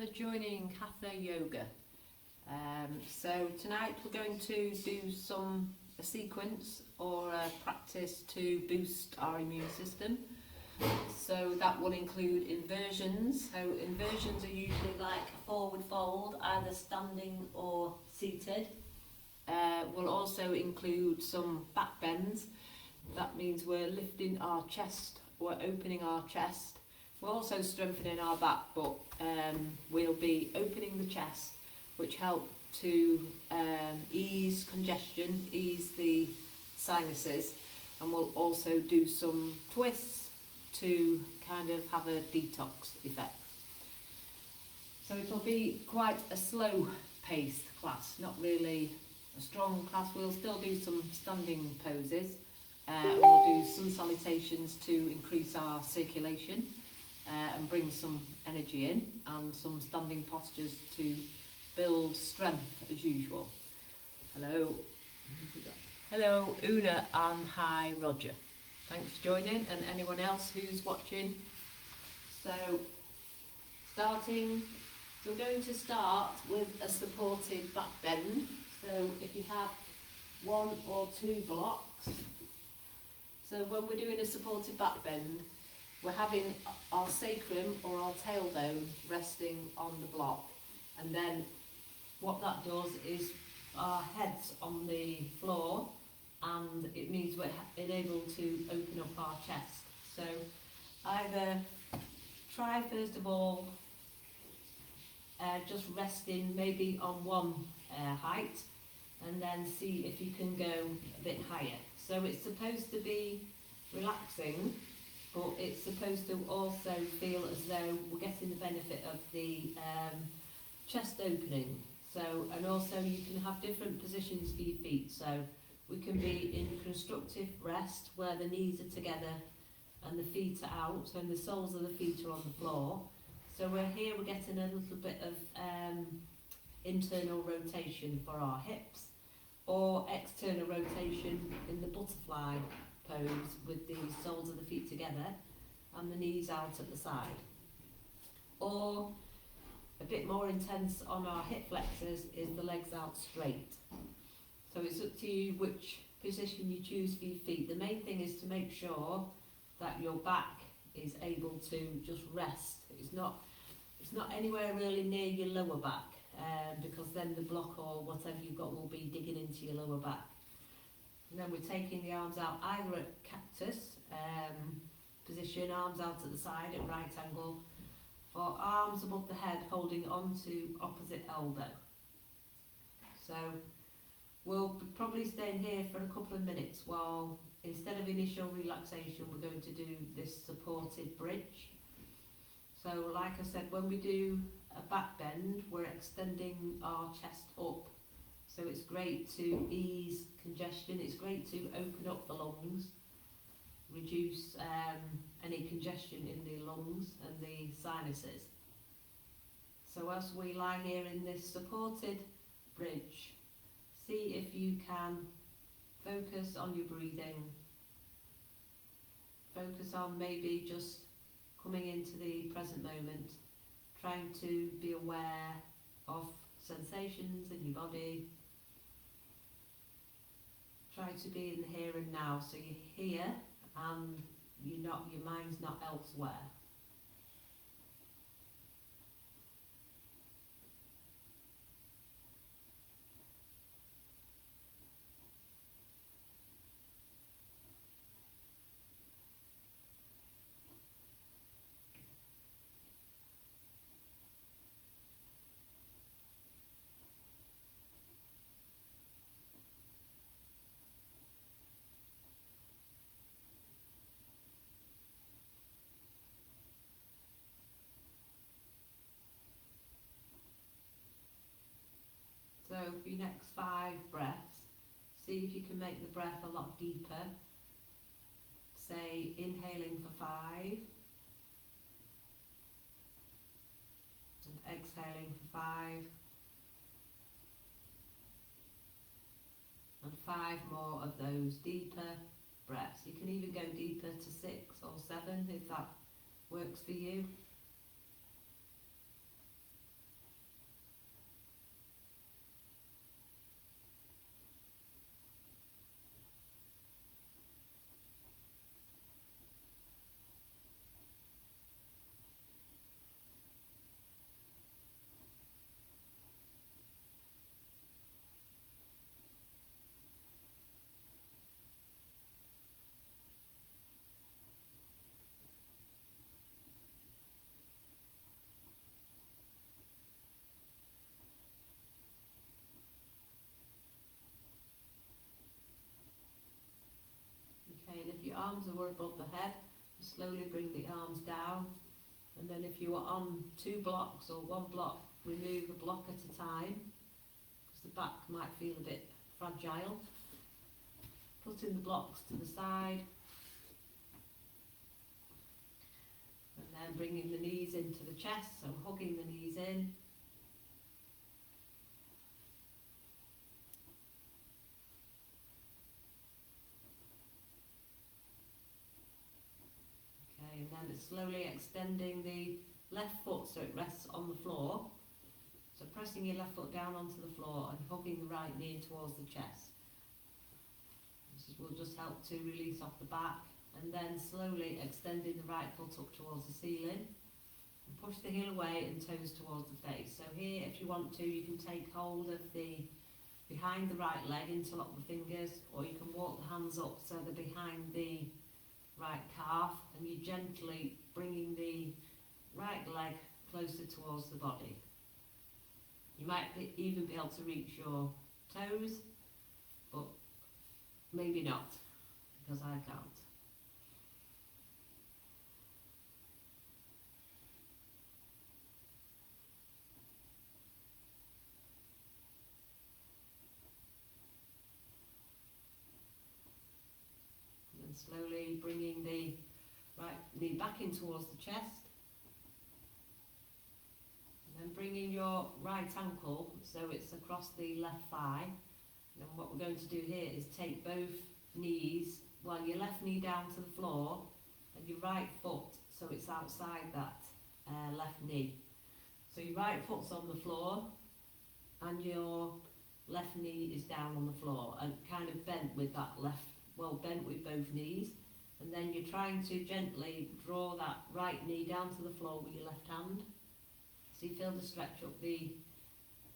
for joining Hatha Yoga. So tonight we're going to do a sequence or a practice to boost our immune system. So that will include inversions. So inversions are usually like a forward fold, either standing or seated. We'll also include some backbends. That means we're lifting our chest, we're opening our chest. We're also strengthening our back, but we'll be opening the chest, which help to ease congestion, ease the sinuses, and we'll also do some twists to kind of have a detox effect. So it'll be quite a slow paced class, not really a strong class. We'll still do some standing poses, we'll do sun salutations to increase our circulation and bring some energy in, and some standing postures to build strength as usual. Hello Una and hi Roger. Thanks for joining, and anyone else who's watching. So we're going to start with a supported back bend. So if you have 1 or 2 blocks. So when we're doing a supported back bend, we're having our sacrum or our tailbone resting on the block, and then what that does is our head's on the floor, and it means we're able to open up our chest. So either try first of all just resting maybe on one height, and then see if you can go a bit higher. So it's supposed to be relaxing, but it's supposed to also feel as though we're getting the benefit of the chest opening. So, and also you can have different positions for your feet. So we can be in constructive rest where the knees are together and the feet are out and the soles of the feet are on the floor. So we're getting a little bit of internal rotation for our hips, or external rotation in the butterfly pose with the soles of the feet together and the knees out at the side, or a bit more intense on our hip flexors is the legs out straight. So it's up to you which position you choose for your feet. The main thing is to make sure that your back is able to just rest. It's not anywhere really near your lower back, because then the block or whatever you've got will be digging into your lower back. And then we're taking the arms out either at cactus position, arms out at the side at right angle, or arms above the head holding onto opposite elbow. So we'll probably stay in here for a couple of minutes while, instead of initial relaxation, we're going to do this supported bridge. So like I said, when we do a back bend, we're extending our chest up. So it's great to ease congestion, it's great to open up the lungs, reduce any congestion in the lungs and the sinuses. So as we lie here in this supported bridge, see if you can focus on your breathing, focus on maybe just coming into the present moment, trying to be aware of sensations in your body. Try to be in the here and now, so you're here and your mind's not elsewhere. So for your next 5 breaths, see if you can make the breath a lot deeper. Say inhaling for 5 and exhaling for 5, and 5 more of those deeper breaths. You can even go deeper to 6 or 7 if that works for you. somewhere above the head. Slowly bring the arms down, and then if you are on 2 blocks or 1 block, remove a block at a time, because the back might feel a bit fragile. Putting the blocks to the side, and then bringing the knees into the chest, so hugging the knees in. Okay, and then it's slowly extending the left foot so it rests on the floor. So pressing your left foot down onto the floor and hugging the right knee in towards the chest. This will just help to release off the back, and then slowly extending the right foot up towards the ceiling. And push the heel away and toes towards the face. So here, if you want to, you can take hold of the behind the right leg, interlock the fingers, or you can walk the hands up so they're behind the right calf, and you're gently bringing the right leg closer towards the body. You might even be able to reach your toes, but maybe not, because I can't. And then slowly bringing the right knee back in towards the chest. And then bringing your right ankle so it's across the left thigh. And what we're going to do here is take both knees, well, your left knee down to the floor and your right foot so it's outside that left knee. So your right foot's on the floor and your left knee is down on the floor and kind of bent with that left, well, bent with both knees. And then you're trying to gently draw that right knee down to the floor with your left hand. So you feel the stretch up the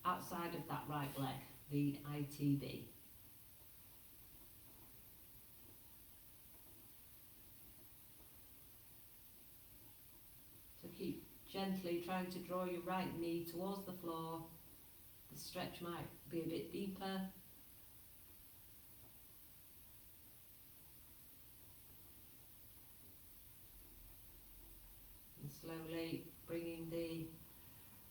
outside of that right leg, the ITB. So keep gently trying to draw your right knee towards the floor. The stretch might be a bit deeper. And slowly bringing the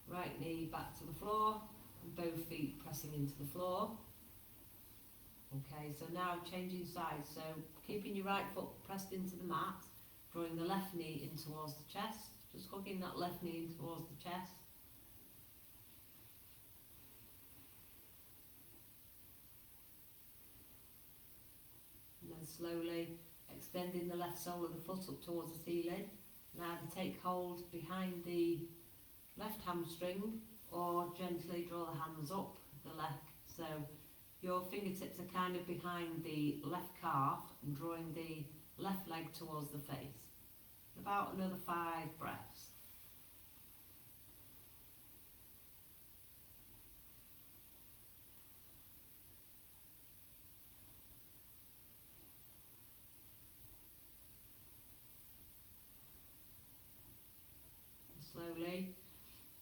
right knee back to the floor and both feet pressing into the floor. Okay, so now changing sides. So keeping your right foot pressed into the mat, drawing the left knee in towards the chest, just hugging that left knee in towards the chest. And then slowly extending the left sole of the foot up towards the ceiling. Now take hold behind the left hamstring or gently draw the hands up the leg. So your fingertips are kind of behind the left calf and drawing the left leg towards the face. About another 5 breaths. Slowly,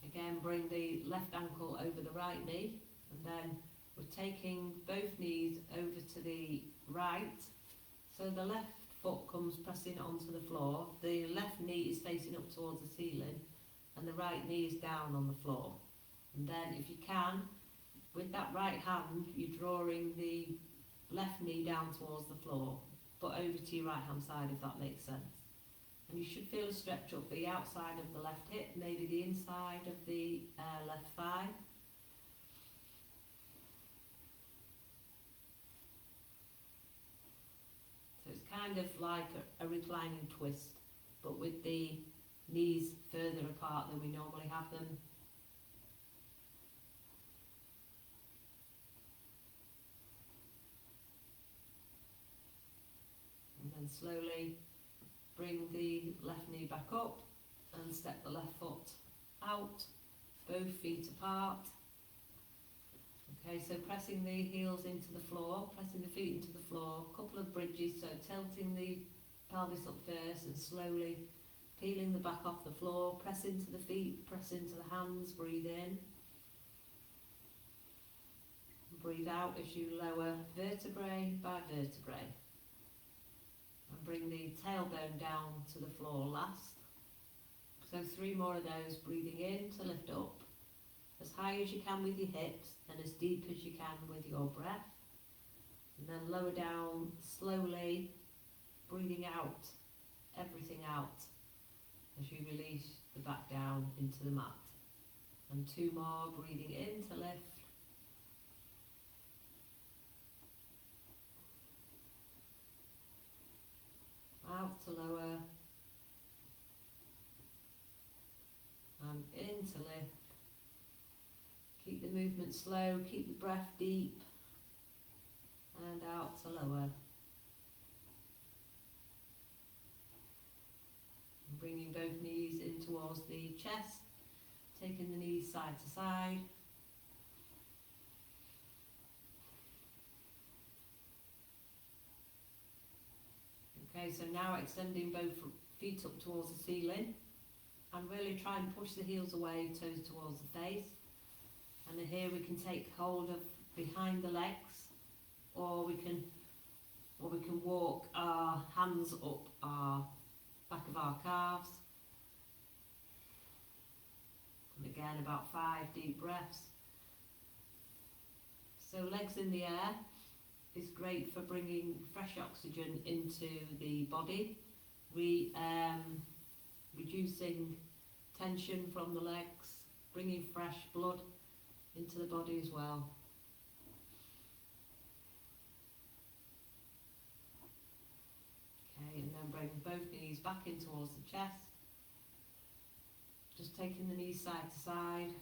again bring the left ankle over the right knee, and then we're taking both knees over to the right, so the left foot comes pressing onto the floor, the left knee is facing up towards the ceiling, and the right knee is down on the floor. And then if you can, with that right hand, you're drawing the left knee down towards the floor, but over to your right hand side, if that makes sense. And you should feel a stretch up the outside of the left hip, maybe the inside of the left thigh. So it's kind of like a reclining twist, but with the knees further apart than we normally have them. And then slowly bring the left knee back up and step the left foot out, both feet apart. Okay, so pressing the heels into the floor, pressing the feet into the floor, a couple of bridges, so tilting the pelvis up first and slowly peeling the back off the floor, press into the feet, press into the hands, breathe in. Breathe out as you lower vertebrae by vertebrae. And bring the tailbone down to the floor last. So 3 more of those, breathing in to lift up as high as you can with your hips and as deep as you can with your breath. And then lower down slowly, breathing out, everything out as you release the back down into the mat. And 2 more, breathing in to lift. Out to lower. And in to lift. Keep the movement slow, keep the breath deep. And out to lower. And bringing both knees in towards the chest, taking the knees side to side. Okay, so now extending both feet up towards the ceiling and really try and push the heels away, toes towards the face. And then here we can take hold of behind the legs, or we can walk our hands up our back of our calves. And again, about 5 deep breaths. So legs in the air is great for bringing fresh oxygen into the body, reducing tension from the legs, bringing fresh blood into the body as well. Okay, and then bring both knees back in towards the chest. Just taking the knees side to side.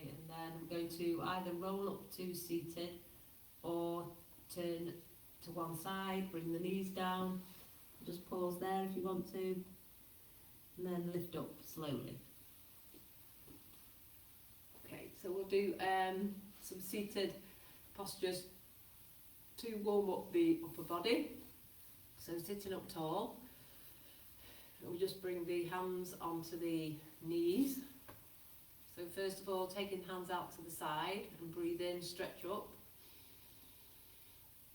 And then we're going to either roll up to seated or turn to one side, bring the knees down, just pause there if you want to, and then lift up slowly. Okay, so we'll do some seated postures to warm up the upper body. So sitting up tall, we'll just bring the hands onto the knees. So first of all, taking hands out to the side and breathe in, stretch up.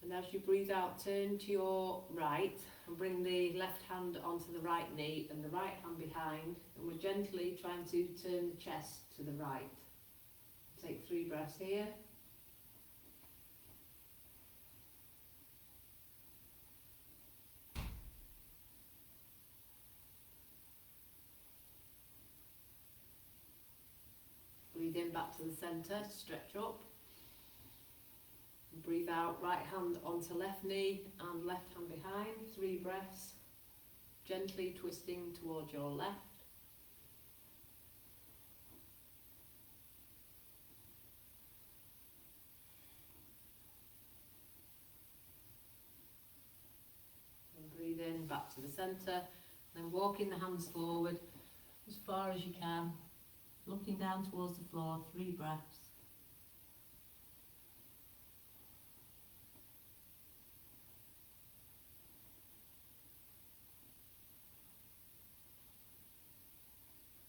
And as you breathe out, turn to your right and bring the left hand onto the right knee and the right hand behind. And we're gently trying to turn the chest to the right. Take 3 breaths here. Breathe in back to the centre, stretch up. And breathe out, right hand onto left knee and left hand behind. 3 breaths, gently twisting towards your left. And breathe in back to the centre. Then walking the hands forward as far as you can. Looking down towards the floor, 3 breaths.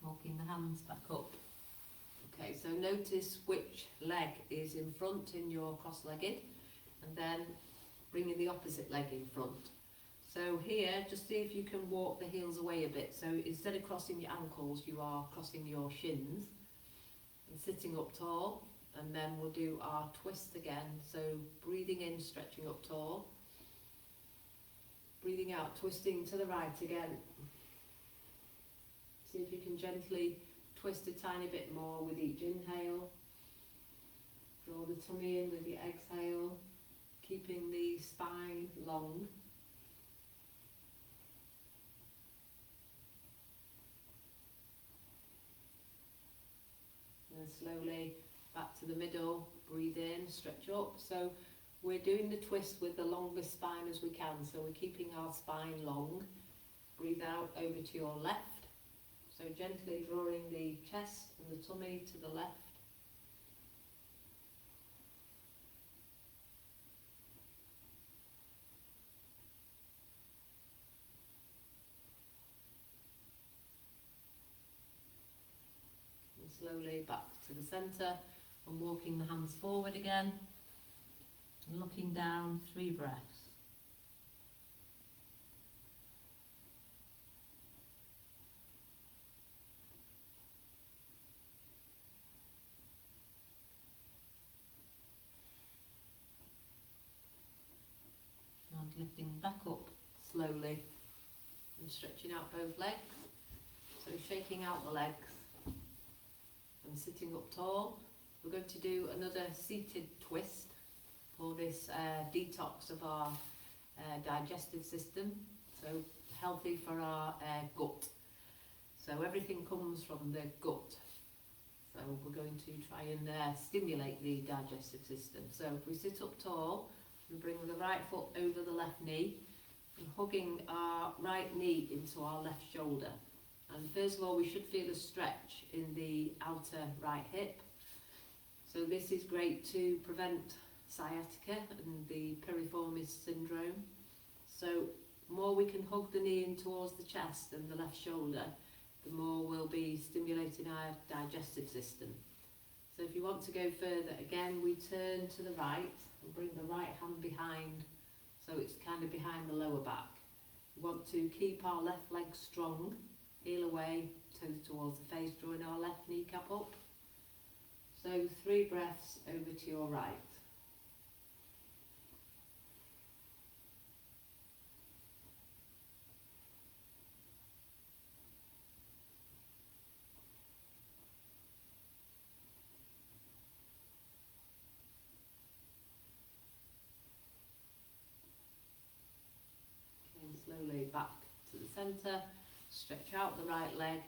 Walking the hands back up. Okay, so notice which leg is in front in your cross-legged, and then bringing the opposite leg in front. So here, just see if you can walk the heels away a bit. So instead of crossing your ankles, you are crossing your shins and sitting up tall. And then we'll do our twist again. So breathing in, stretching up tall. Breathing out, twisting to the right again. See if you can gently twist a tiny bit more with each inhale. Draw the tummy in with your exhale, keeping the spine long. And slowly back to the middle, breathe in, stretch up. So we're doing the twist with the longest spine as we can, so we're keeping our spine long. Breathe out over to your left, so gently drawing the chest and the tummy to the left. slowly back to the centre and walking the hands forward again and looking down, 3 breaths. And lifting back up slowly and stretching out both legs. So shaking out the legs and sitting up tall. We're going to do another seated twist for this detox of our digestive system, so healthy for our gut. So everything comes from the gut. So we're going to try and stimulate the digestive system. So if we sit up tall and bring the right foot over the left knee and hugging our right knee into our left shoulder. And first of all, we should feel a stretch in the outer right hip. So this is great to prevent sciatica and the piriformis syndrome. So the more we can hug the knee in towards the chest and the left shoulder, the more we'll be stimulating our digestive system. So if you want to go further, again, we turn to the right and bring the right hand behind, so it's kind of behind the lower back. We want to keep our left leg strong, heel away, toes towards the face, drawing our left kneecap up. So 3 breaths over to your right. And slowly back to the centre, stretch out the right leg,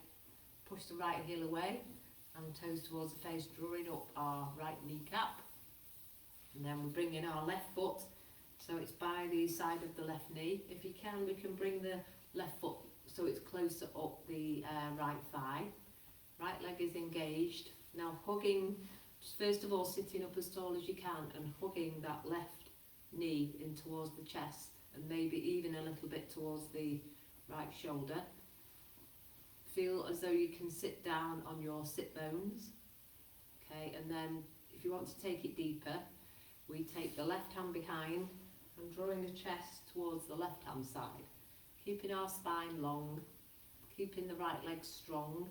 push the right heel away and toes towards the face, drawing up our right kneecap. And then we bring in our left foot, so it's by the side of the left knee. If you can, we can bring the left foot so it's closer up the right thigh. Right leg is engaged. Now hugging, just first of all sitting up as tall as you can and hugging that left knee in towards the chest and maybe even a little bit towards the right shoulder. Feel as though you can sit down on your sit bones. Okay, and then if you want to take it deeper, we take the left hand behind and drawing the chest towards the left hand side, keeping our spine long, keeping the right leg strong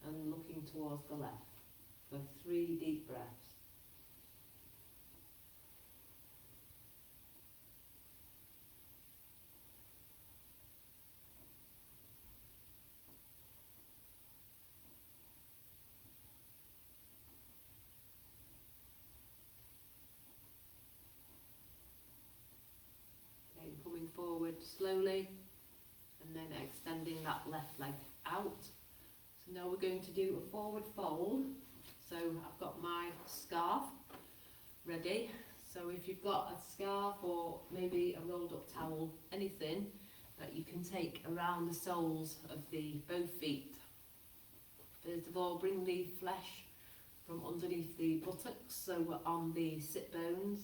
and looking towards the left for 3 deep breaths. Coming forward slowly and then extending that left leg out. So now we're going to do a forward fold. So I've got my scarf ready. So if you've got a scarf or maybe a rolled up towel, anything that you can take around the soles of the both feet. First of all, bring the flesh from underneath the buttocks, so we're on the sit bones.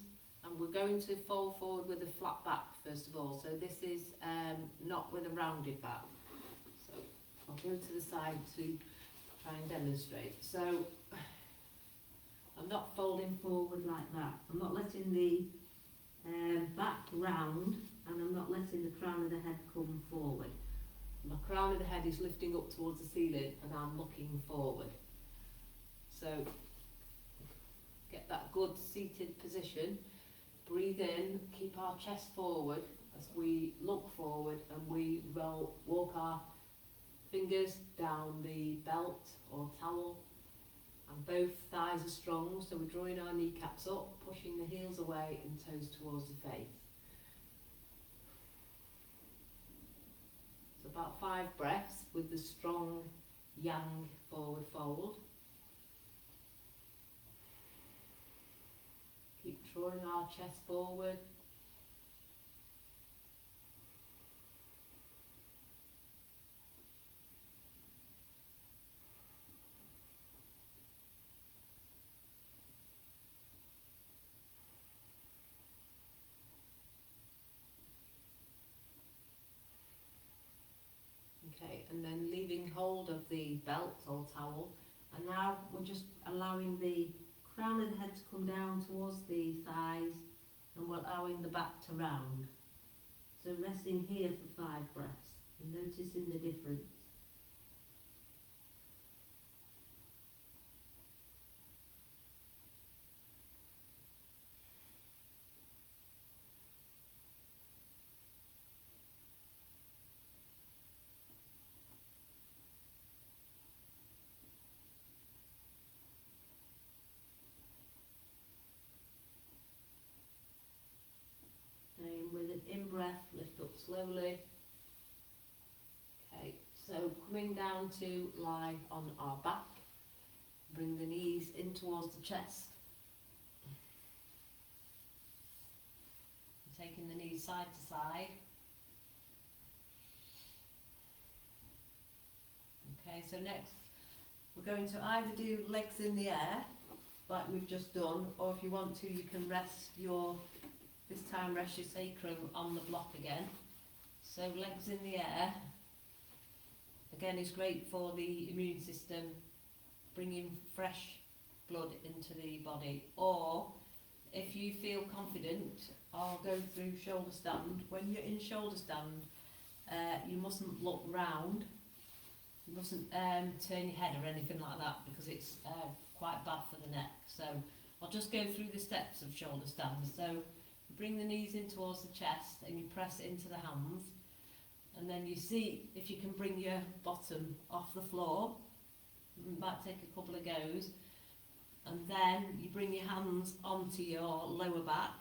And we're going to fold forward with a flat back first of all. So this is not with a rounded back. So I'll go to the side to try and demonstrate. So I'm not folding forward like that. I'm not letting the back round and I'm not letting the crown of the head come forward. My crown of the head is lifting up towards the ceiling and I'm looking forward. So get that good seated position. Breathe in, keep our chest forward as we look forward and we walk our fingers down the belt or towel and both thighs are strong, so we're drawing our kneecaps up, pushing the heels away and toes towards the face. So about 5 breaths with the strong yang forward fold. Keep drawing our chest forward. Okay, and then leaving hold of the belt or towel And now we're just allowing the crown of the head to come down towards the thighs, and we're allowing the back to round. So resting here for 5 breaths and noticing the difference. And with an in-breath, lift up slowly. Okay, so coming down to lie on our back, bring the knees in towards the chest. Taking the knees side to side. Okay, so next we're going to either do legs in the air, like we've just done, or if you want to, you can rest your sacrum on the block again. So legs in the air, again, is great for the immune system, bringing fresh blood into the body. Or if you feel confident, I'll go through shoulder stand. When you're in shoulder stand, you mustn't look round. You mustn't turn your head or anything like that, because it's quite bad for the neck. So I'll just go through the steps of shoulder stand. So you bring the knees in towards the chest and you press into the hands. And then you see if you can bring your bottom off the floor. It might take a couple of goes. And then you bring your hands onto your lower back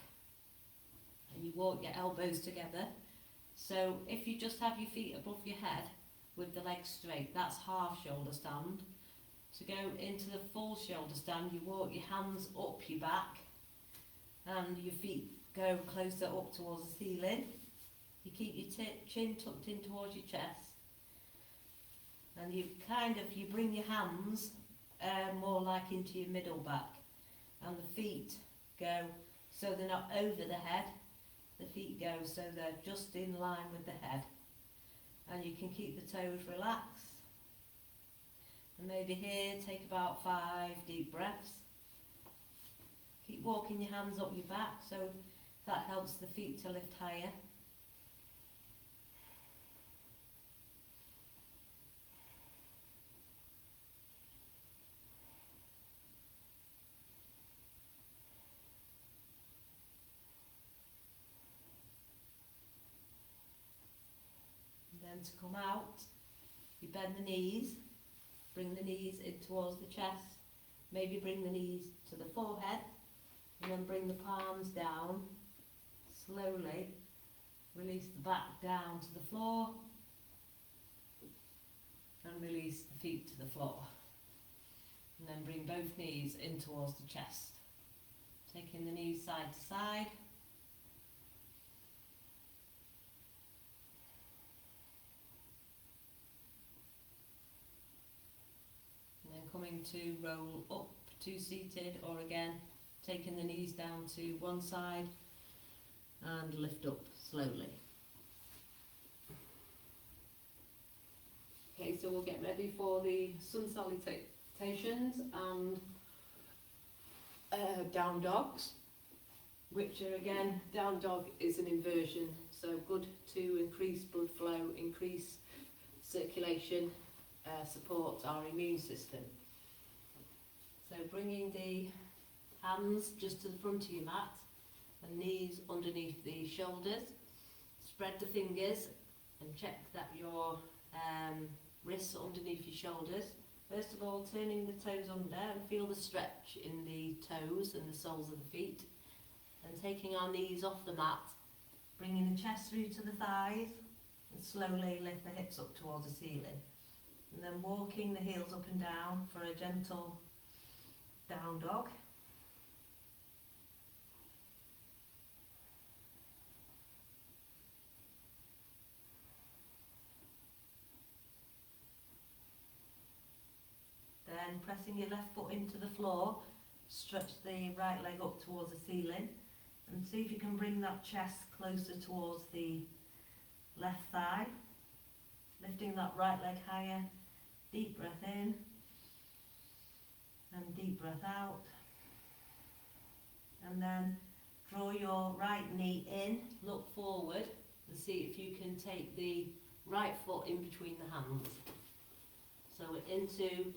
and you walk your elbows together. So if you just have your feet above your head with the legs straight, that's half shoulder stand. To go into the full shoulder stand, you walk your hands up your back and your feet go closer up towards the ceiling. You keep your chin tucked in towards your chest, and you bring your hands more like into your middle back, and the feet go so they're not over the head. The feet go so they're just in line with the head, and you can keep the toes relaxed. And maybe here take about 5 deep breaths. Keep walking your hands up your back, so that helps the feet to lift higher. To come out, you bend the knees, bring the knees in towards the chest, maybe bring the knees to the forehead, and then bring the palms down, slowly release the back down to the floor, and release the feet to the floor, and then bring both knees in towards the chest, taking the knees side to side. Coming to roll up to seated, or again taking the knees down to one side and lift up slowly. Okay, so we'll get ready for the sun salutations and down dogs, which are again, down dog is an inversion, so good to increase blood flow, increase circulation, support our immune system. So bringing the hands just to the front of your mat and knees underneath the shoulders. Spread the fingers and check that your wrists are underneath your shoulders. First of all, turning the toes under and feel the stretch in the toes and the soles of the feet. And taking our knees off the mat, bringing the chest through to the thighs and slowly lift the hips up towards the ceiling. And then walking the heels up and down for a gentle down dog. Then pressing your left foot into the floor, stretch the right leg up towards the ceiling and see if you can bring that chest closer towards the left thigh. Lifting that right leg higher, deep breath in And deep breath out. And then draw your right knee in, look forward and see if you can take the right foot in between the hands. So we're into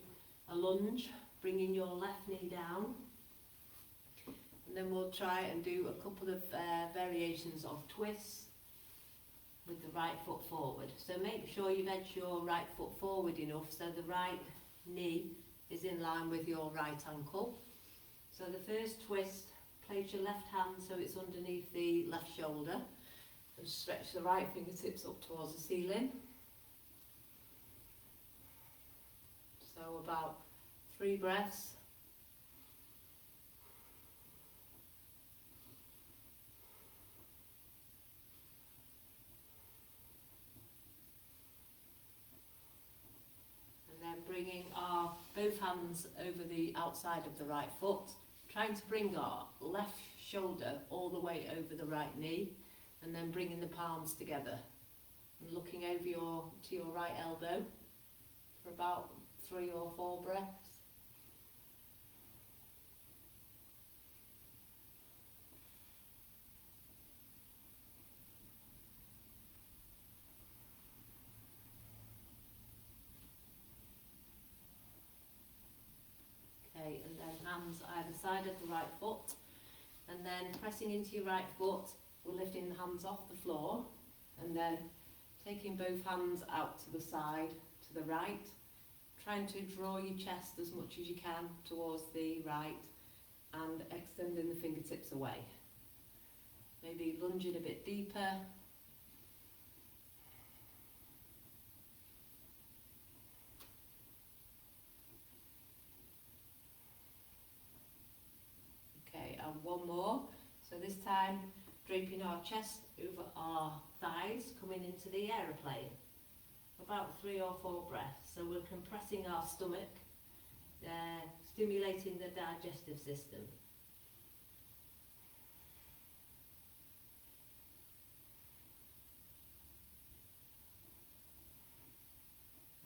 a lunge, bringing your left knee down. And then we'll try and do a couple of variations of twists with the right foot forward. So make sure you've edged your right foot forward enough so the right knee is in line with your right ankle. So the first twist, place your left hand so it's underneath the left shoulder and stretch the right fingertips up towards the ceiling. So about 3 breaths. Bringing our both hands over the outside of the right foot, trying to bring our left shoulder all the way over the right knee, and then bringing the palms together and looking over to your right elbow for about 3 or 4 breaths. Okay, and then hands either side of the right foot, and then pressing into your right foot, we're lifting the hands off the floor, and then taking both hands out to the side, to the right, trying to draw your chest as much as you can towards the right, and extending the fingertips away. Maybe lunging a bit deeper. Okay, and one more. So this time, draping our chest over our thighs, coming into the aeroplane. About 3 or 4 breaths. So we're compressing our stomach, stimulating the digestive system.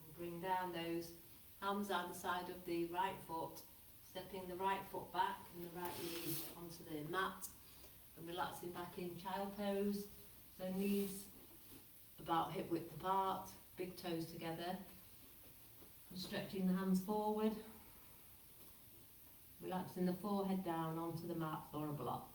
And bring down those hands either side of the right foot, stepping the right foot back and the right knee onto the mat, and relaxing back in child pose. So knees about hip width apart, big toes together, and stretching the hands forward, relaxing the forehead down onto the mat or a block.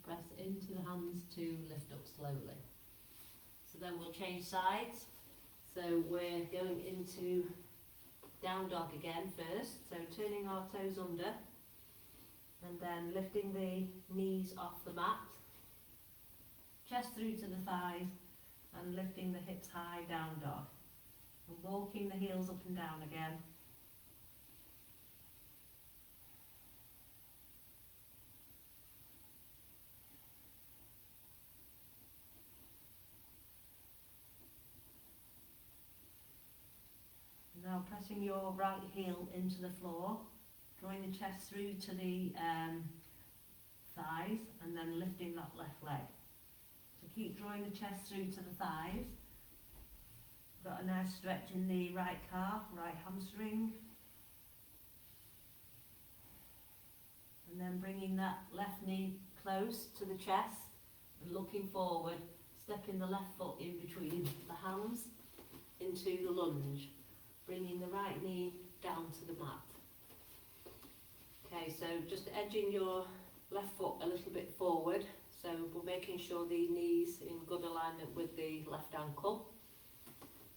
Press into the hands to lift up slowly. So then we'll change sides. So we're going into down dog again first. So turning our toes under and then lifting the knees off the mat. Chest through to the thighs and lifting the hips high, down dog. And walking the heels up and down again. Now pressing your right heel into the floor, drawing the chest through to the thighs and then lifting that left leg. So keep drawing the chest through to the thighs. Got a nice stretch in the right calf, right hamstring. And then bringing that left knee close to the chest and looking forward, stepping the left foot in between the hands into the lunge. Bringing the right knee down to the mat. Okay, so just edging your left foot a little bit forward. So we're making sure the knee's in good alignment with the left ankle.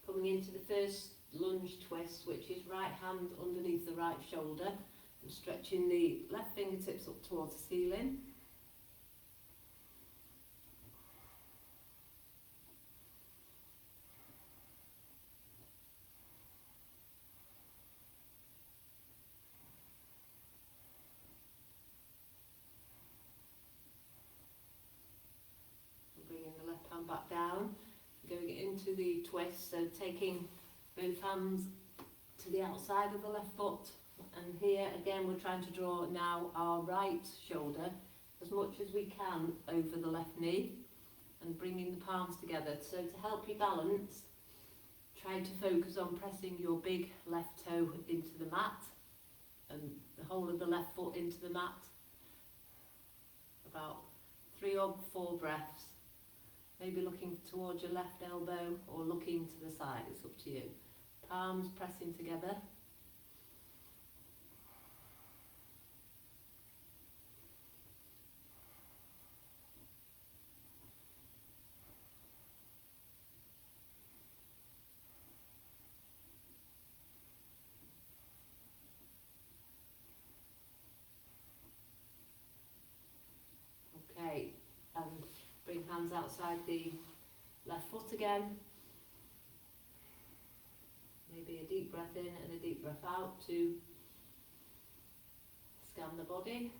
Coming into the first lunge twist, which is right hand underneath the right shoulder. And stretching the left fingertips up towards the ceiling. back down, going into the twist, so taking both hands to the outside of the left foot, and here again we're trying to draw now our right shoulder as much as we can over the left knee and bringing the palms together. So to help you balance, try to focus on pressing your big left toe into the mat and the whole of the left foot into the mat. About 3 or 4 breaths. Maybe looking towards your left elbow or looking to the side, it's up to you. Palms pressing together. Okay, and bring hands outside the left foot again. Maybe a deep breath in and a deep breath out to scan the body.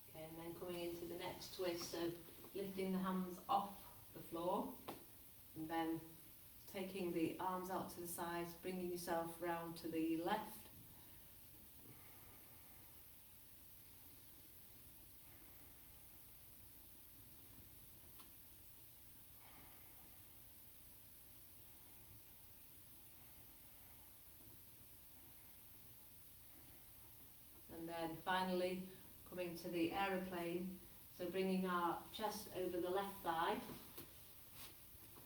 Okay, and then coming into the next twist, so lifting the hands off the floor and then taking the arms out to the sides, bringing yourself round to the left. And then finally coming to the aeroplane, so bringing our chest over the left thigh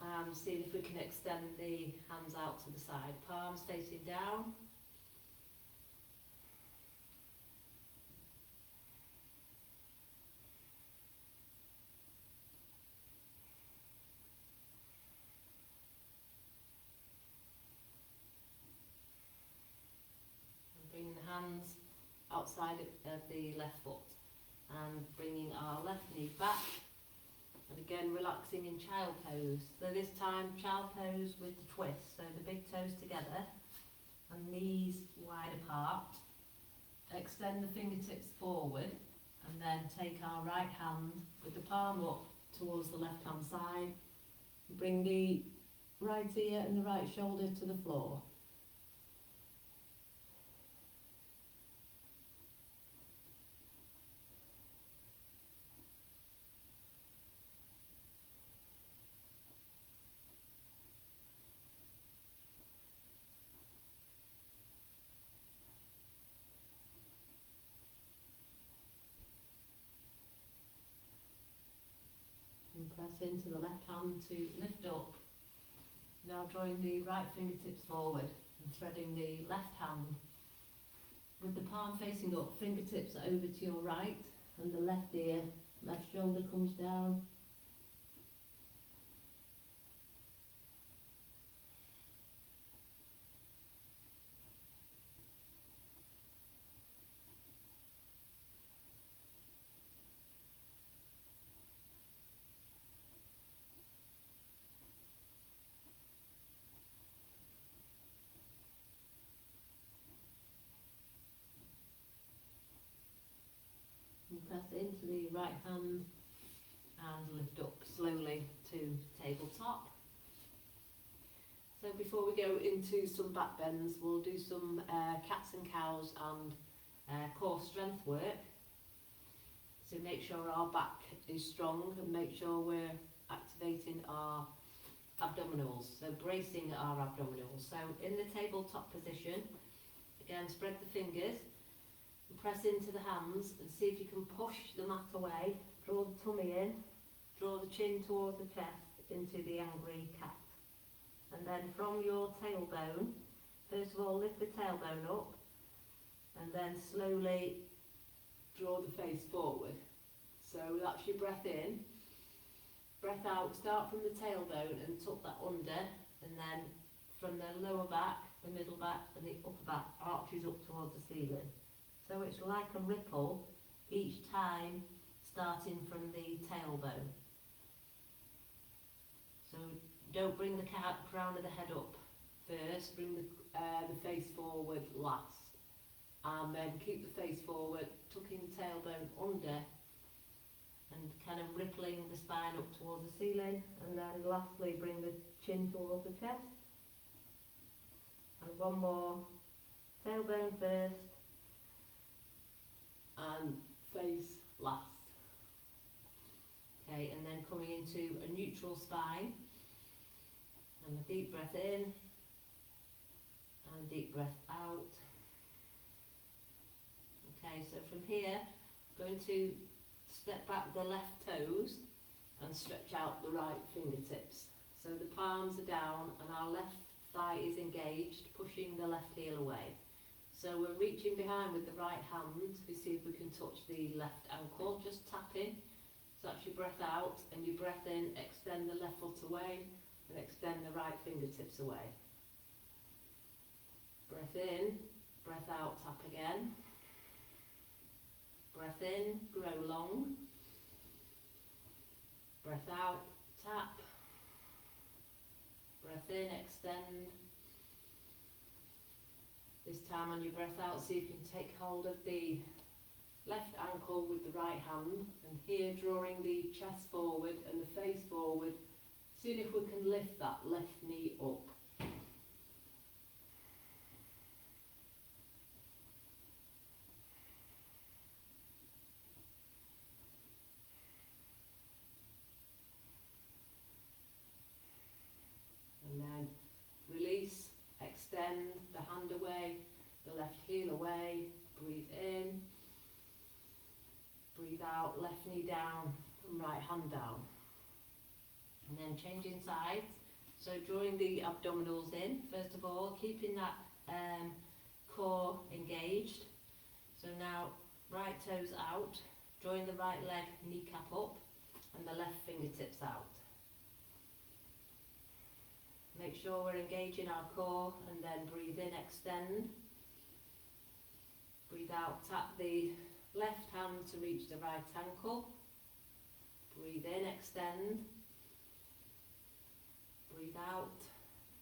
and seeing if we can extend the hands out to the side, palms facing down. And bringing the hands outside of the left foot and bringing our left knee back, and again relaxing in child pose. So this time child pose with the twist, so the big toes together and knees wide apart. Extend the fingertips forward and then take our right hand with the palm up towards the left hand side. Bring the right ear and the right shoulder to the floor. And press into the left hand to lift up. Now drawing the right fingertips forward and threading the left hand. With the palm facing up, fingertips are over to your right and the left ear, left shoulder comes down. And press into the right hand and lift up slowly to tabletop. So before we go into some back bends, we'll do some cats and cows and core strength work. So make sure our back is strong and make sure we're activating our abdominals, so bracing our abdominals. So in the tabletop position, again spread the fingers, and press into the hands and see if you can push the mat away, draw the tummy in, draw the chin towards the chest into the angry cat. And then from your tailbone, first of all lift the tailbone up and then slowly draw the face forward. So that's your breath in, breath out, start from the tailbone and tuck that under, and then from the lower back, the middle back and the upper back arches up towards the ceiling. So it's like a ripple each time, starting from the tailbone. So don't bring the crown of the head up first, bring the face forward last. And then keep the face forward, tucking the tailbone under, and kind of rippling the spine up towards the ceiling, and then lastly bring the chin towards the chest. And one more, tailbone first and face last. Okay, and then coming into a neutral spine, and a deep breath in and a deep breath out. Okay, so from here, going to step back the left toes and stretch out the right fingertips. So the palms are down and our left thigh is engaged, pushing the left heel away. So we're reaching behind with the right hand to see if we can touch the left ankle, just tapping. So that's your breath out, and your breath in, extend the left foot away and extend the right fingertips away. Breath in, breath out, tap again. Breath in, grow long. Breath out, tap. Breath in, extend. This time on your breath out, see if you can take hold of the left ankle with the right hand, and here drawing the chest forward and the face forward, seeing if we can lift that left knee up. And then release, extend the hand away, the left heel away, breathe in, breathe out, left knee down and right hand down. And then changing sides, so drawing the abdominals in, first of all, keeping that core engaged. So now right toes out, drawing the right leg kneecap up and the left fingertips out. Make sure we're engaging our core, and then breathe in, extend. Breathe out, tap the left hand to reach the right ankle. Breathe in, extend. Breathe out,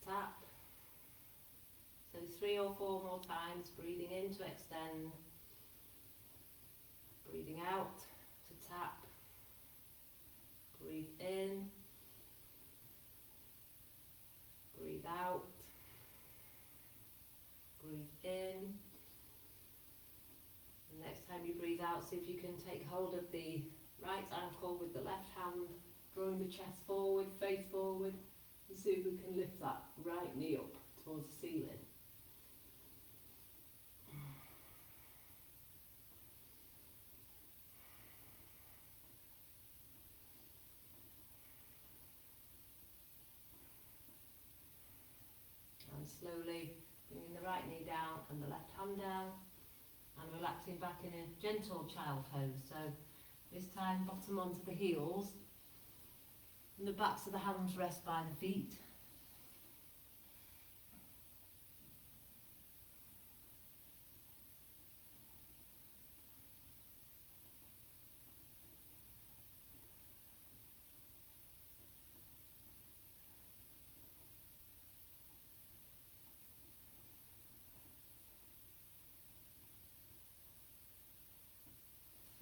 tap. So 3 or 4 more times, breathing in to extend. Breathing out to tap. Breathe in. Breathe out. Breathe in. And next time you breathe out, see if you can take hold of the right ankle with the left hand, drawing the chest forward, face forward, and see if we can lift that right knee up towards the ceiling. And slowly bringing the right knee down and the left hand down, and relaxing back in a gentle child pose. So this time bottom onto the heels, and the backs of the hands rest by the feet.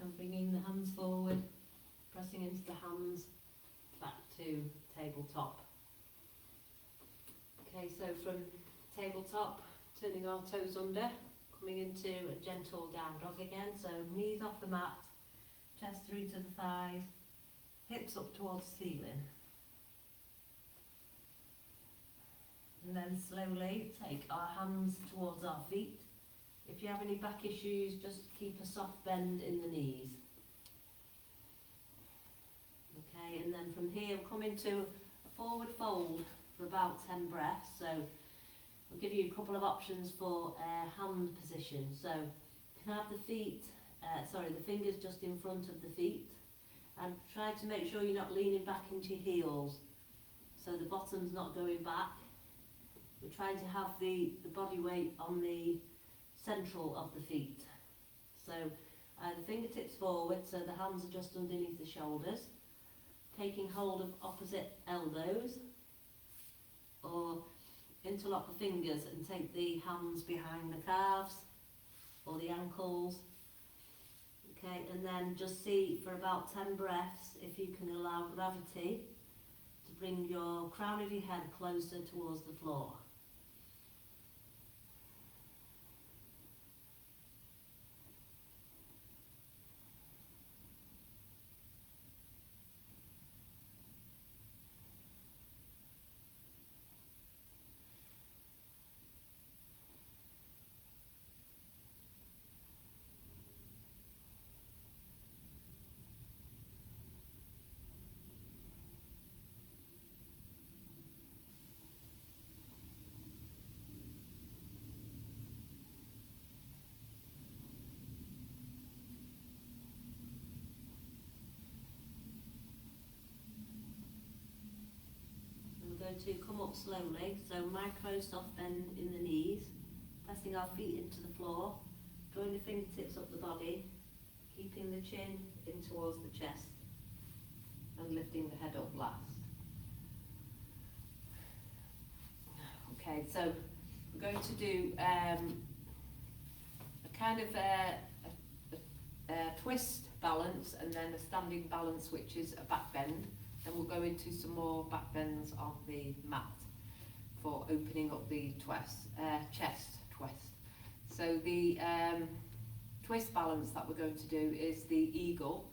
And bringing the hands forward, pressing into the hands, back to tabletop. Okay, so from tabletop, turning our toes under, coming into a gentle down dog again. So knees off the mat, chest through to the thighs, hips up towards the ceiling. And then slowly take our hands towards our feet. If you have any back issues, just keep a soft bend in the knees. Okay, and then from here we'll come into a forward fold for about 10 breaths. So we'll give you a couple of options for hand position. So you can have the the fingers just in front of the feet, and try to make sure you're not leaning back into your heels, so the bottom's not going back. We're trying to have the body weight on the central of the feet. So the fingertips forward, so the hands are just underneath the shoulders, taking hold of opposite elbows, or interlock the fingers and take the hands behind the calves or the ankles. Okay, and then just see for about 10 breaths if you can allow gravity to bring your crown of your head closer towards the floor. We're going to come up slowly, so micro soft bend in the knees, pressing our feet into the floor, drawing the fingertips up the body, keeping the chin in towards the chest, and lifting the head up last. Okay, so we're going to do a kind of a twist balance and then a standing balance, which is a back bend. Then we'll go into some more back bends on the mat for opening up the chest twist. So the twist balance that we're going to do is the eagle.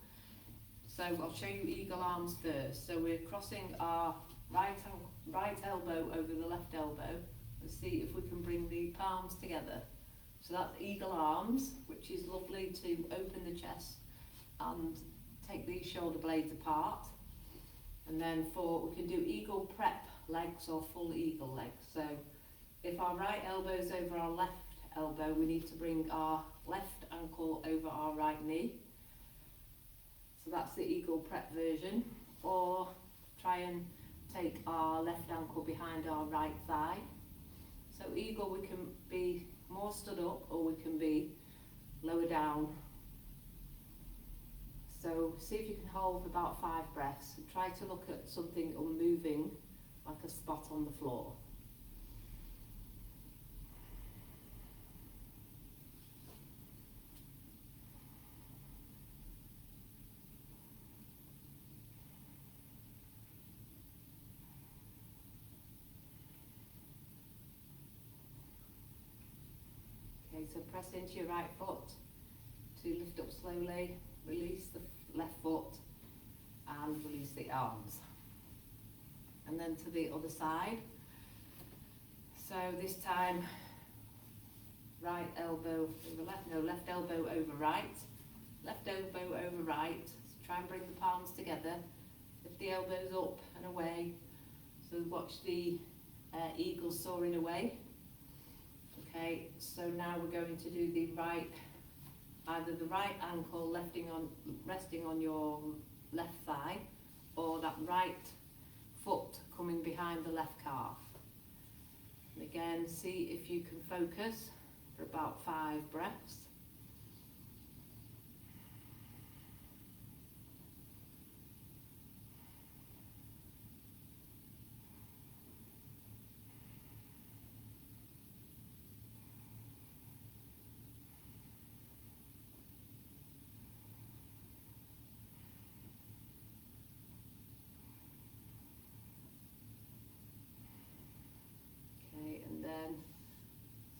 So I'll show you eagle arms first. So we're crossing our right elbow over the left elbow and see if we can bring the palms together. So that's eagle arms, which is lovely to open the chest and take these shoulder blades apart. And then we can do eagle prep legs or full eagle legs. So if our right elbow is over our left elbow, we need to bring our left ankle over our right knee. So that's the eagle prep version. Or try and take our left ankle behind our right thigh. So eagle, we can be more stood up or we can be lower down. So see if you can hold for about 5 breaths and try to look at something unmoving, like a spot on the floor. Okay, so press into your right foot to lift up slowly. Release the left foot and release the arms. And then to the other side. So this time, right elbow over left, no, left elbow over right. Left elbow over right. So try and bring the palms together. Lift the elbows up and away. So watch the eagle soaring away. Okay, so now we're going to do the right, either the right ankle resting on your left thigh, or that right foot coming behind the left calf. And again, see if you can focus for about 5 breaths.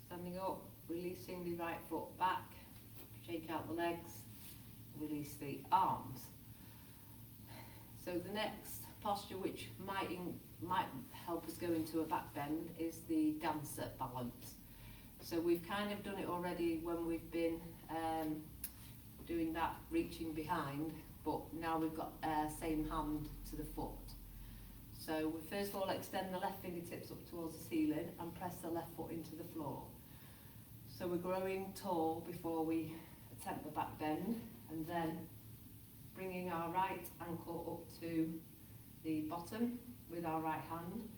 Standing up, releasing the right foot back, shake out the legs, release the arms. So the next posture, which might help us go into a back bend, is the dancer balance. So we've kind of done it already when we've been doing that reaching behind, but now we've got same hand to the foot. So we first of all extend the left fingertips up towards the ceiling and press the left foot into the floor. So we're growing tall before we attempt the back bend, and then bringing our right ankle up to the bottom with our right hand.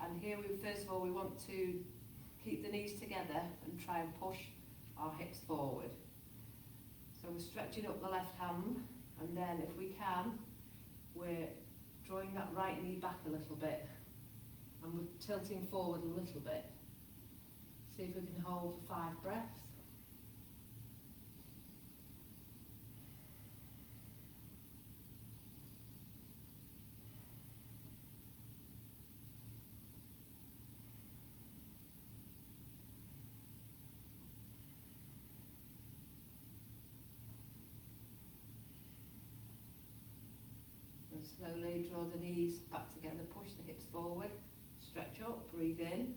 And here first of all we want to keep the knees together and try and push our hips forward. So we're stretching up the left hand, and then if we can, we're drawing that right knee back a little bit, and we're tilting forward a little bit. See if we can hold for 5 breaths. slowly draw the knees back together, push the hips forward, stretch up, breathe in,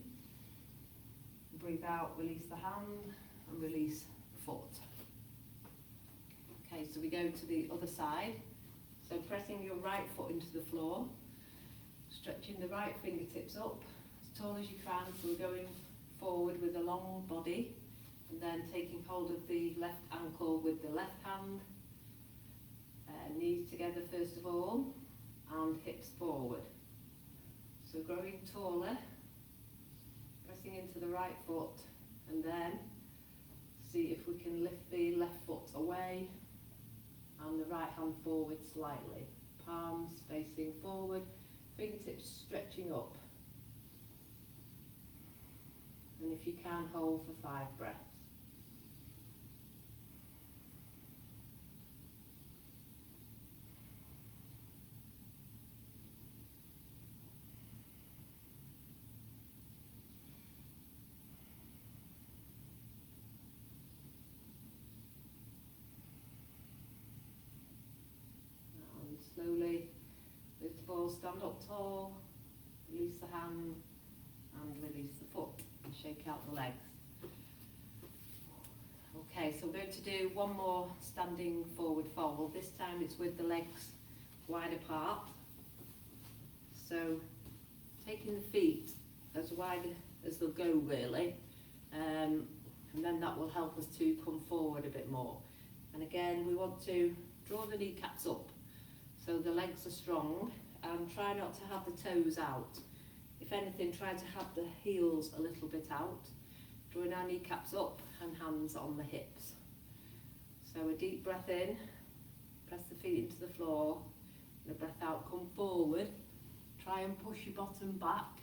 breathe out, release the hand and release the foot. Okay, so we go to the other side. So pressing your right foot into the floor, stretching the right fingertips up as tall as you can, so we're going forward with a long body, and then taking hold of the left ankle with the left hand, knees together first of all, and hips forward. So growing taller, pressing into the right foot, and then see if we can lift the left foot away and the right hand forward slightly. Palms facing forward, fingertips stretching up. And if you can, hold for 5 breaths. Slowly lift the ball, stand up tall, release the hand and release the foot and shake out the legs. Okay, so we're going to do one more standing forward fold. This time it's with the legs wide apart. So taking the feet as wide as they'll go really, and then that will help us to come forward a bit more. And again, we want to draw the kneecaps up so the legs are strong, and try not to have the toes out. If anything, try to have the heels a little bit out. Drawing our kneecaps up and hands on the hips. So a deep breath in, press the feet into the floor, and a breath out, come forward. Try and push your bottom back,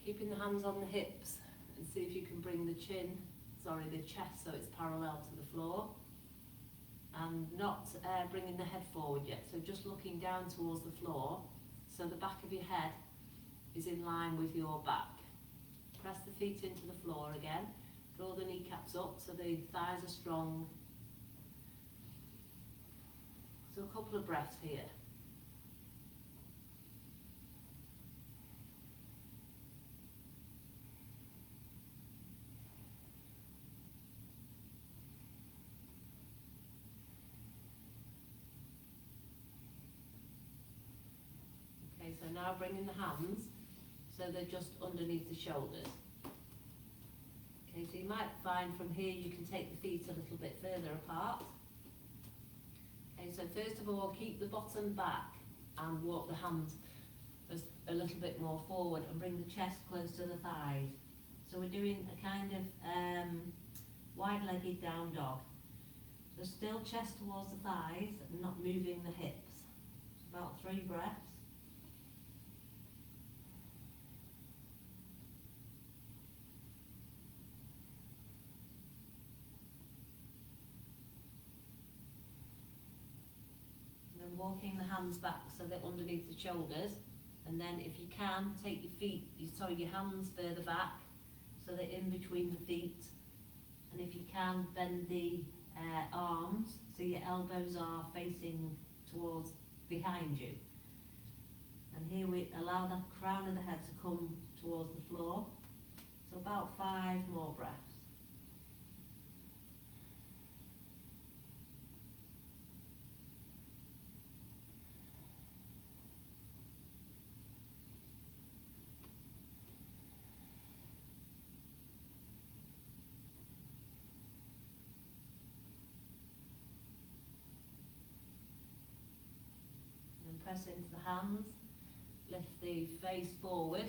keeping the hands on the hips, and see if you can bring the chest so it's parallel to the floor. And not bringing the head forward yet, so just looking down towards the floor, so the back of your head is in line with your back. Press the feet into the floor again, draw the kneecaps up so the thighs are strong. So a couple of breaths here. Okay, so now bringing the hands so they're just underneath the shoulders. Okay, so you might find from here you can take the feet a little bit further apart. Okay, so first of all, keep the bottom back and walk the hands a little bit more forward and bring the chest close to the thighs. So we're doing a kind of wide-legged down dog. So still chest towards the thighs and not moving the hips. So about 3 breaths. Walking the hands back so they're underneath the shoulders, and then if you can, take your hands further back so they're in between the feet, and if you can, bend the arms so your elbows are facing towards behind you. And here we allow the crown of the head to come towards the floor, so about 5 more breaths. Press into the hands, lift the face forward,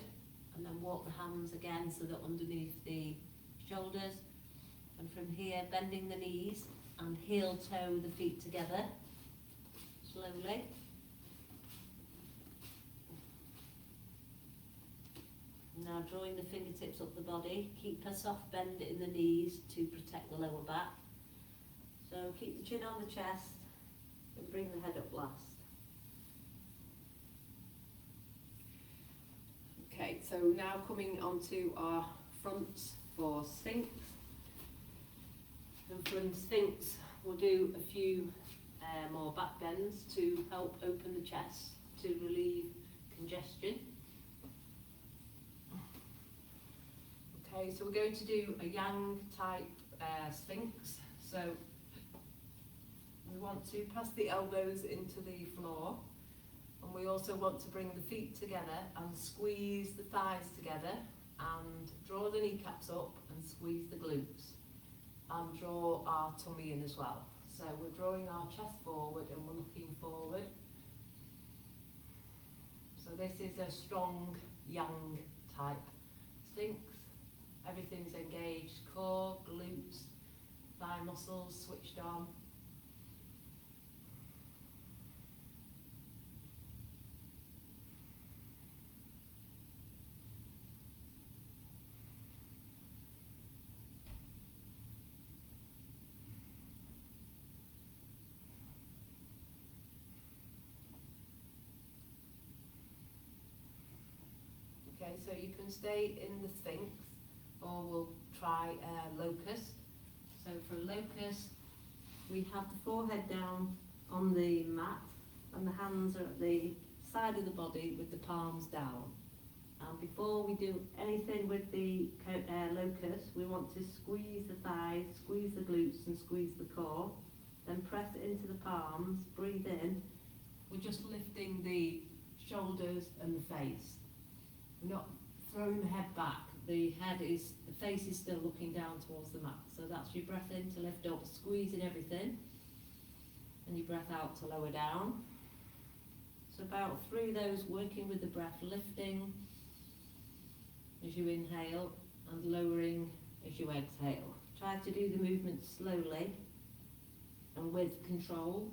and then walk the hands again so they're underneath the shoulders. And from here, bending the knees and heel toe the feet together, slowly. Now drawing the fingertips up the body, keep a soft bend in the knees to protect the lower back. So keep the chin on the chest and bring the head up last. Okay, so now coming onto our fronts for Sphinx. And from Sphinx, we'll do a few more back bends to help open the chest to relieve congestion. Okay, so we're going to do a yang type sphinx. So we want to press the elbows into the floor, and we also want to bring the feet together and squeeze the thighs together and draw the kneecaps up and squeeze the glutes and draw our tummy in as well. So we're drawing our chest forward and we're looking forward. So this is a strong yang type sphinx. Everything's engaged, core, glutes, thigh muscles switched on. Okay, so you can stay in the sphinx, or we'll try locust. So for locust, we have the forehead down on the mat and the hands are at the side of the body with the palms down. And before we do anything with the locust, we want to squeeze the thighs, squeeze the glutes and squeeze the core. Then press it into the palms, breathe in. We're just lifting the shoulders and the face. We're not throwing the head back. The face is still looking down towards the mat. So that's your breath in to lift up, squeezing everything. And your breath out to lower down. So about 3 of those, working with the breath, lifting as you inhale and lowering as you exhale. Try to do the movement slowly and with control.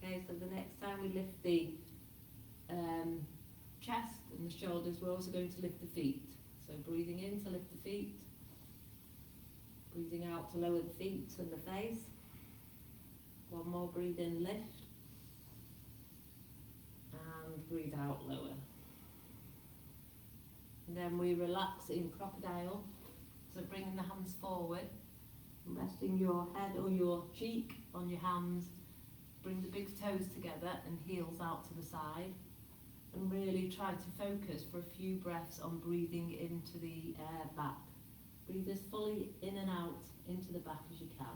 Okay, so the next time we lift the chest and the shoulders, we're also going to lift the feet. So breathing in to lift the feet, breathing out to lower the feet and the face. One more, breathe in, lift, and breathe out, lower. And then we relax in crocodile, so bringing the hands forward, resting your head or your cheek on your hands. Bring the big toes together and heels out to the side, and really try to focus for a few breaths on breathing into the back. Breathe as fully in and out into the back as you can.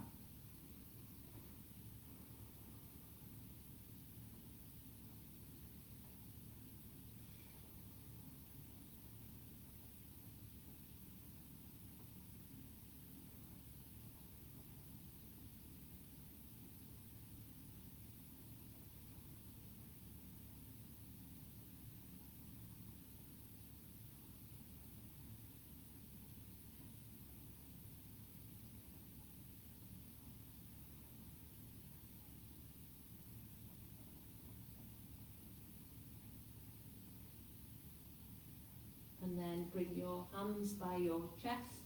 And then bring your hands by your chest.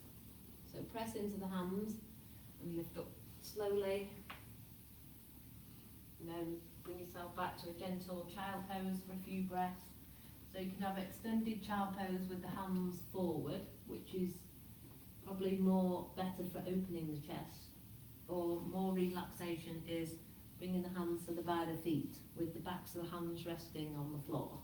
So press into the hands and lift up slowly. And then bring yourself back to a gentle child pose for a few breaths. So you can have extended child pose with the hands forward, which is probably more better for opening the chest. Or more relaxation is bringing the hands to the by the feet with the backs of the hands resting on the floor.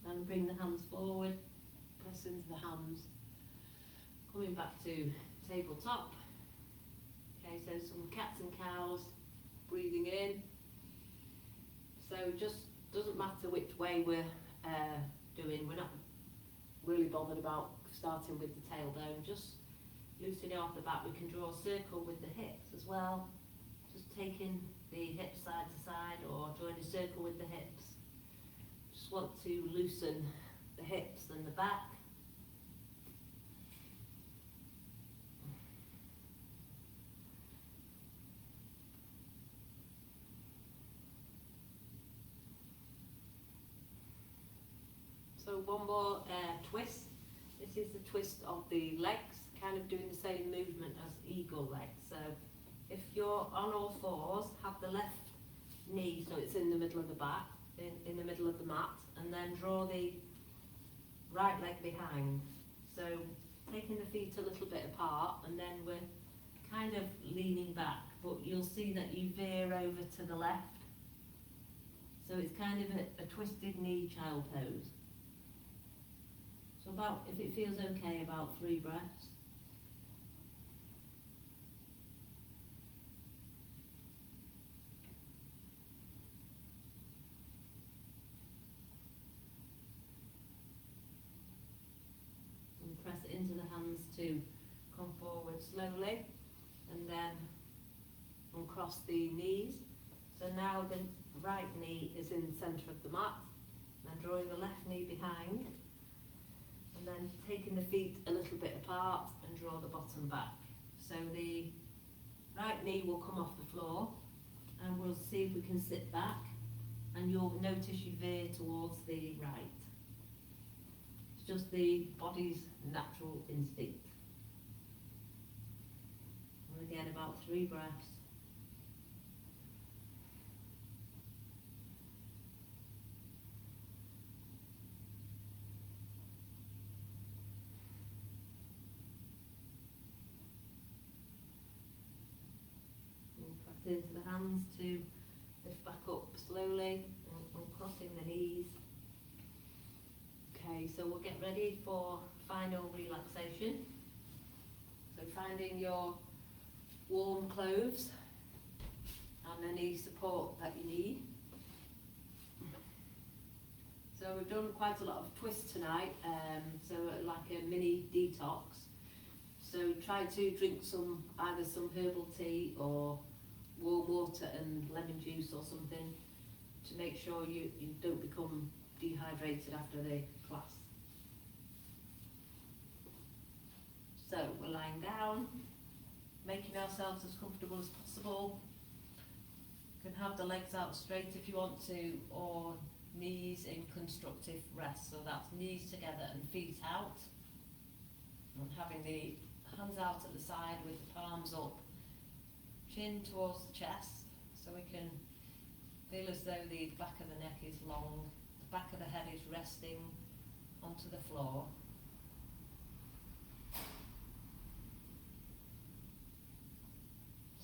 And bring the hands forward, press into the hands, coming back to tabletop. Okay, so some cats and cows, breathing in. So just doesn't matter which way we're doing, we're not really bothered about starting with the tailbone, just loosening off the back. We can draw a circle with the hips as well, just taking the hips side to side or drawing a circle with the hips. Just want to loosen the hips and the back. So one more twist. This is the twist of the legs, kind of doing the same movement as eagle legs. So if you're on all fours, have the left knee so it's in the middle of the back, in the middle of the mat, and then draw the right leg behind. So taking the feet a little bit apart, and then we're kind of leaning back, but you'll see that you veer over to the left. So it's kind of a twisted knee child pose. So about, if it feels okay, about 3 breaths. And press it into the hands to come forward slowly, and then uncross the knees. So now the right knee is in the centre of the mat, and drawing the left knee behind. And then taking the feet a little bit apart and draw the bottom back. So the right knee will come off the floor, and we'll see if we can sit back, and you'll notice you veer towards the right. It's just the body's natural instinct. And again, about 3 breaths. Into the hands to lift back up slowly and crossing the knees. Okay, so we'll get ready for final relaxation. So finding your warm clothes and any support that you need. So we've done quite a lot of twists tonight, so like a mini detox. So try to drink either some herbal tea or warm water and lemon juice or something to make sure you don't become dehydrated after the class. So we're lying down, making ourselves as comfortable as possible. You can have the legs out straight if you want to, or knees in constructive rest. So that's knees together and feet out. And having the hands out at the side with the palms up. Chin towards the chest, so we can feel as though the back of the neck is long, the back of the head is resting onto the floor.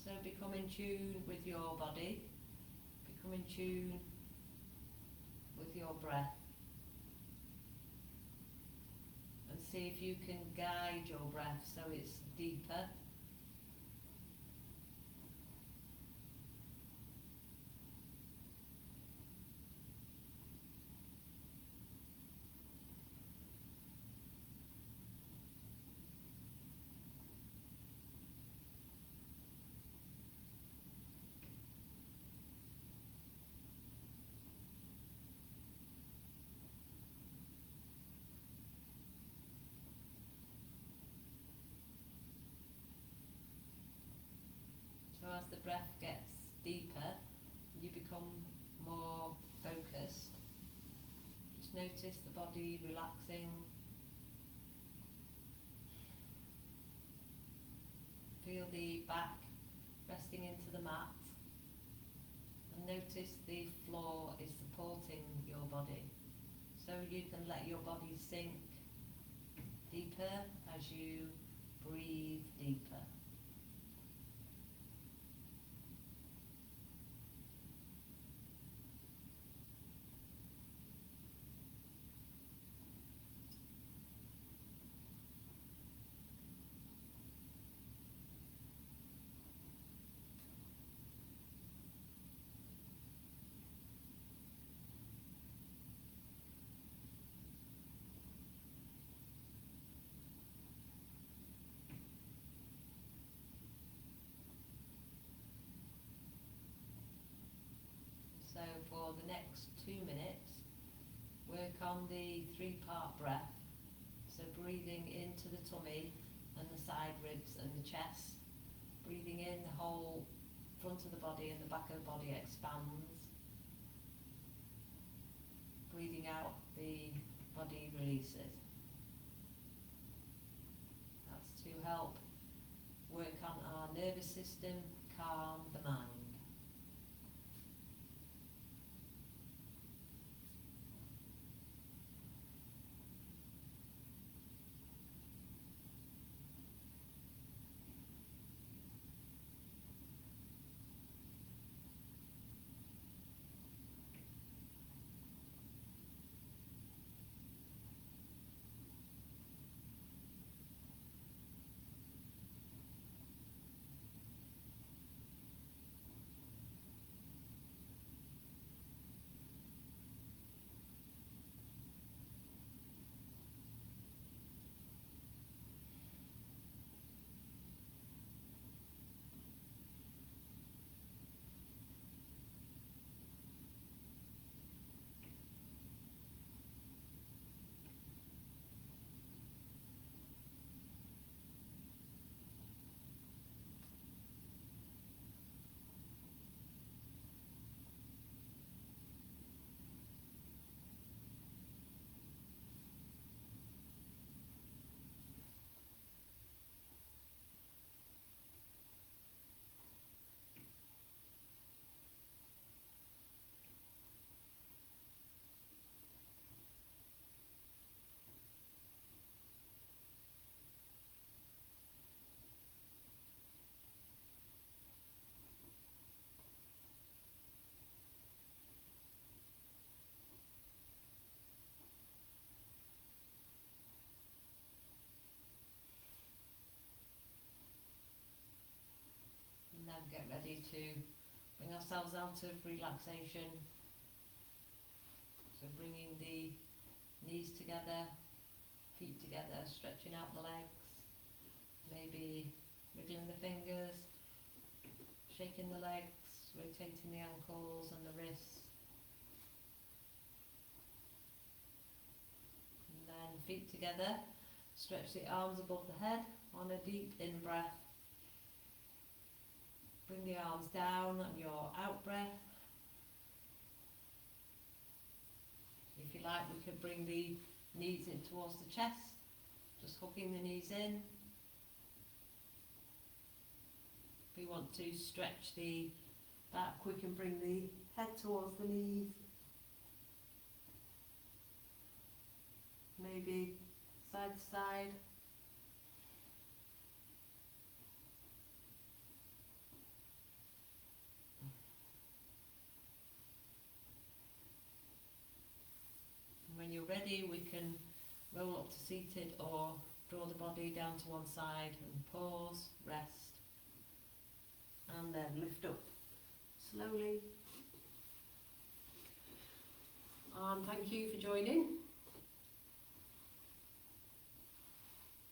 So become in tune with your body, become in tune with your breath, and see if you can guide your breath so it's deeper. So as the breath gets deeper, you become more focused. Just notice the body relaxing. Feel the back resting into the mat. And notice the floor is supporting your body. So you can let your body sink deeper as you breathe deeper. for the next 2 minutes, work on the 3-part breath. So breathing into the tummy and the side ribs and the chest. Breathing in, the whole front of the body and the back of the body expands. Breathing out, the body releases. That's to help work on our nervous system, calm the mind. Now get ready to bring ourselves out of relaxation. So bringing the knees together, feet together, stretching out the legs, maybe wriggling the fingers, shaking the legs, rotating the ankles and the wrists. And then feet together, stretch the arms above the head on a deep in-breath. Bring the arms down on your out-breath. If you like, we could bring the knees in towards the chest, just hooking the knees in. If we want to stretch the back, we can bring the head towards the knees. Maybe side to side. When you're ready, we can roll up to seated or draw the body down to one side and pause, rest, and then lift up slowly. And thank you for joining.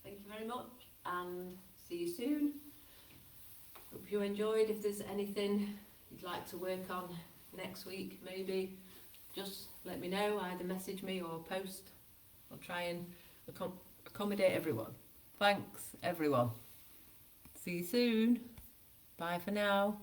Thank you very much and see you soon. Hope you enjoyed. If there's anything you'd like to work on next week, maybe just let me know, either message me or post. I'll try and accommodate everyone. Thanks everyone. See you soon. Bye for now.